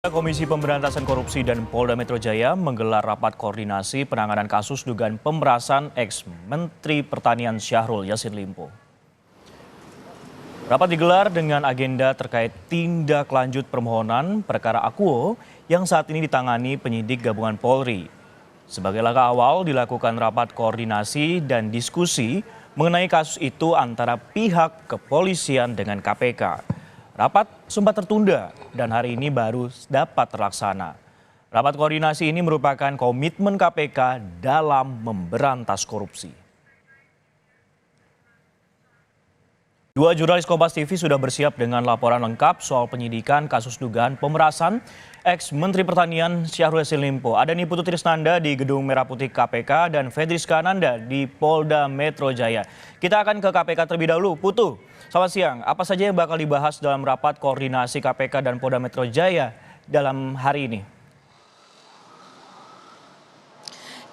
Komisi Pemberantasan Korupsi dan Polda Metro Jaya menggelar rapat koordinasi penanganan kasus dugaan pemerasan ex-Menteri Pertanian Syahrul Yassin Limpo. Rapat digelar dengan agenda terkait tindak lanjut permohonan perkara Akuo yang saat ini ditangani penyidik gabungan Polri. Sebagai langkah awal dilakukan rapat koordinasi dan diskusi mengenai kasus itu antara pihak kepolisian dengan KPK. Rapat sempat tertunda dan hari ini baru dapat terlaksana. Rapat koordinasi ini merupakan komitmen KPK dalam memberantas korupsi. Dua jurnalis Kompas TV sudah bersiap dengan laporan lengkap soal penyidikan kasus dugaan pemerasan ex-Menteri Pertanian Syahrul Yassin Limpo. Ada Putu Trisnanda di Gedung Merah Putih KPK dan Fedris Kananda di Polda Metro Jaya. Kita akan ke KPK terlebih dahulu. Putu, selamat siang. Apa saja yang bakal dibahas dalam rapat koordinasi KPK dan Polda Metro Jaya dalam hari ini?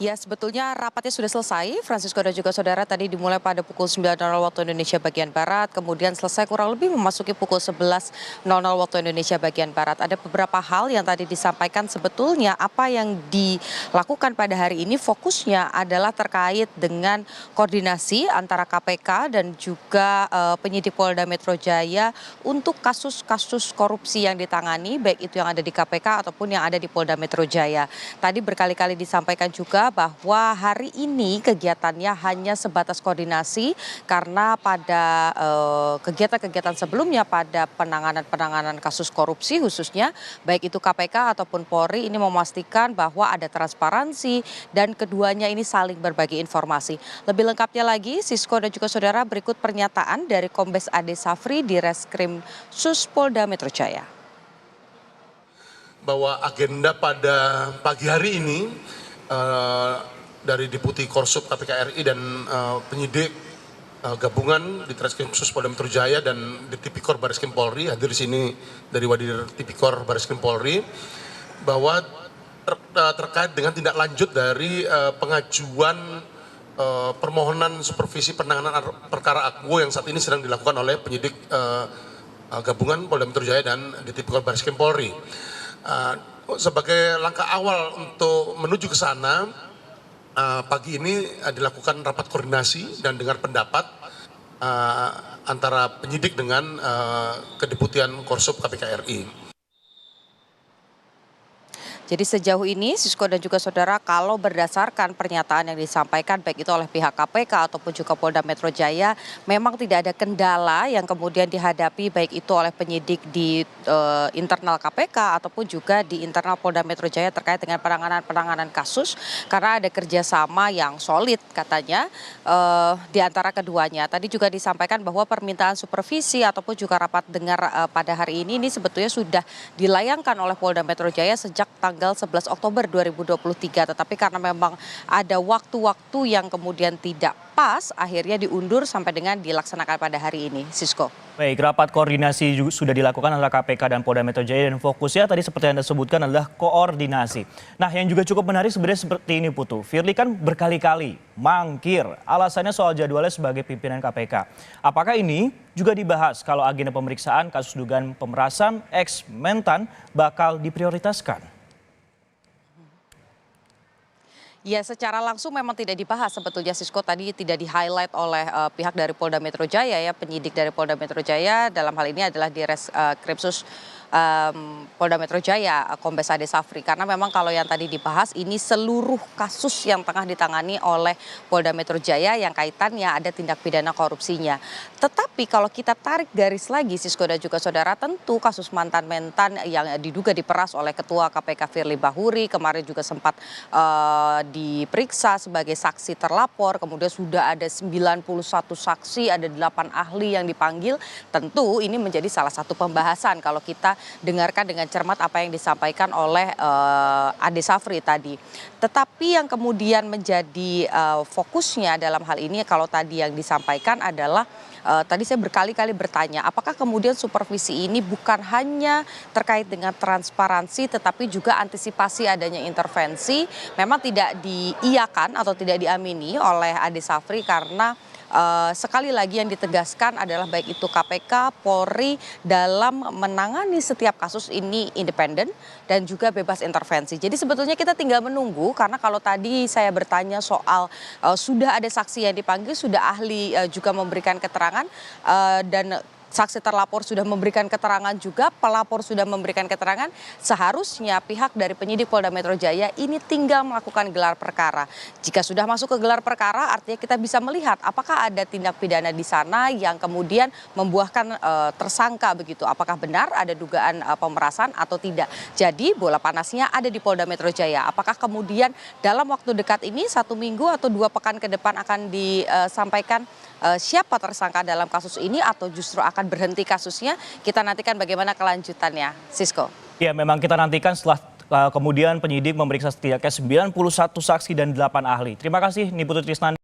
Ya, sebetulnya rapatnya sudah selesai, Francisco dan juga saudara, tadi dimulai pada pukul 9.00 waktu Indonesia bagian Barat, kemudian selesai kurang lebih memasuki pukul 11.00 waktu Indonesia bagian Barat. Ada beberapa hal yang tadi disampaikan, sebetulnya apa yang dilakukan pada hari ini fokusnya adalah terkait dengan koordinasi antara KPK dan juga penyidik Polda Metro Jaya untuk kasus-kasus korupsi yang ditangani, baik itu yang ada di KPK ataupun yang ada di Polda Metro Jaya. Tadi berkali-kali disampaikan juga bahwa hari ini kegiatannya hanya sebatas koordinasi karena pada kegiatan-kegiatan sebelumnya pada penanganan kasus korupsi khususnya baik itu KPK ataupun Polri ini memastikan bahwa ada transparansi dan keduanya ini saling berbagi informasi. Lebih lengkapnya lagi, Sisko dan juga saudara, berikut pernyataan dari Kombes Ade Safri di Reskrim Sus Polda Metro Jaya. Bahwa agenda pada pagi hari ini dari Deputi Korsup KPK RI dan penyidik gabungan di Reskrim Sus Polda Metro Jaya dan di Tipikor Barreskrim Polri hadir di sini dari Wadir Tipikor Barreskrim Polri bahwa terkait dengan tindak lanjut dari pengajuan permohonan supervisi penanganan perkara Akuo yang saat ini sedang dilakukan oleh penyidik gabungan Polda Metro Jaya dan di Tipikor Barreskrim Polri. Sebagai langkah awal untuk menuju ke sana, pagi ini dilakukan rapat koordinasi dan dengar pendapat antara penyidik dengan Kedeputian Korsup KPK RI. Jadi sejauh ini Sisko dan juga saudara, kalau berdasarkan pernyataan yang disampaikan baik itu oleh pihak KPK ataupun juga Polda Metro Jaya, memang tidak ada kendala yang kemudian dihadapi baik itu oleh penyidik di internal KPK ataupun juga di internal Polda Metro Jaya terkait dengan penanganan kasus karena ada kerjasama yang solid katanya di antara keduanya. Tadi juga disampaikan bahwa permintaan supervisi ataupun juga rapat dengar pada hari ini sebetulnya sudah dilayangkan oleh Polda Metro Jaya sejak tanggal 11 Oktober 2023, tetapi karena memang ada waktu-waktu yang kemudian tidak pas, akhirnya diundur sampai dengan dilaksanakan pada hari ini. Sisko. Baik, rapat koordinasi juga sudah dilakukan antara KPK dan Polda Metro Jaya dan fokusnya tadi seperti yang Anda sebutkan adalah koordinasi. Nah, yang juga cukup menarik sebenarnya seperti ini, Putu. Firly kan berkali-kali mangkir, alasannya soal jadwalnya sebagai pimpinan KPK. Apakah ini juga dibahas kalau agenda pemeriksaan kasus dugaan pemerasan ex-Mentan bakal diprioritaskan? Ya, secara langsung memang tidak dibahas sebetulnya, Sisko, tadi tidak di-highlight oleh pihak dari Polda Metro Jaya ya, penyidik dari Polda Metro Jaya dalam hal ini adalah di Reskrim Sus Polda Metro Jaya, Kombes Ade Safri, karena memang kalau yang tadi dibahas ini seluruh kasus yang tengah ditangani oleh Polda Metro Jaya yang kaitannya ada tindak pidana korupsinya. Tetapi kalau kita tarik garis lagi, Sisko dan juga saudara, tentu kasus mantan-mentan yang diduga diperas oleh Ketua KPK Firly Bahuri kemarin juga sempat diperiksa sebagai saksi terlapor, kemudian sudah ada 91 saksi, ada 8 ahli yang dipanggil. Tentu ini menjadi salah satu pembahasan kalau kita dengarkan dengan cermat apa yang disampaikan oleh Ade Safri tadi. Tetapi yang kemudian menjadi fokusnya dalam hal ini kalau tadi yang disampaikan adalah tadi saya berkali-kali bertanya, apakah kemudian supervisi ini bukan hanya terkait dengan transparansi tetapi juga antisipasi adanya intervensi. Memang tidak diiyakan atau tidak diamini oleh Ade Safri karena sekali lagi yang ditegaskan adalah baik itu KPK, Polri dalam menangani setiap kasus ini independen dan juga bebas intervensi. Jadi sebetulnya kita tinggal menunggu, karena kalau tadi saya bertanya soal sudah ada saksi yang dipanggil, sudah ahli juga memberikan keterangan, dan saksi terlapor sudah memberikan keterangan juga, pelapor sudah memberikan keterangan, seharusnya pihak dari penyidik Polda Metro Jaya ini tinggal melakukan gelar perkara. Jika sudah masuk ke gelar perkara, artinya kita bisa melihat apakah ada tindak pidana di sana yang kemudian membuahkan tersangka begitu. Apakah benar ada dugaan pemerasan atau tidak. Jadi bola panasnya ada di Polda Metro Jaya. Apakah kemudian dalam waktu dekat ini 1 minggu atau 2 pekan ke depan akan disampaikan siapa tersangka dalam kasus ini, atau justru akan berhenti kasusnya? Kita nantikan bagaimana kelanjutannya, Sisko. Ya, memang kita nantikan setelah kemudian penyidik memeriksa setidaknya 91 saksi dan 8 ahli. Terima kasih Niputu Trisnanda.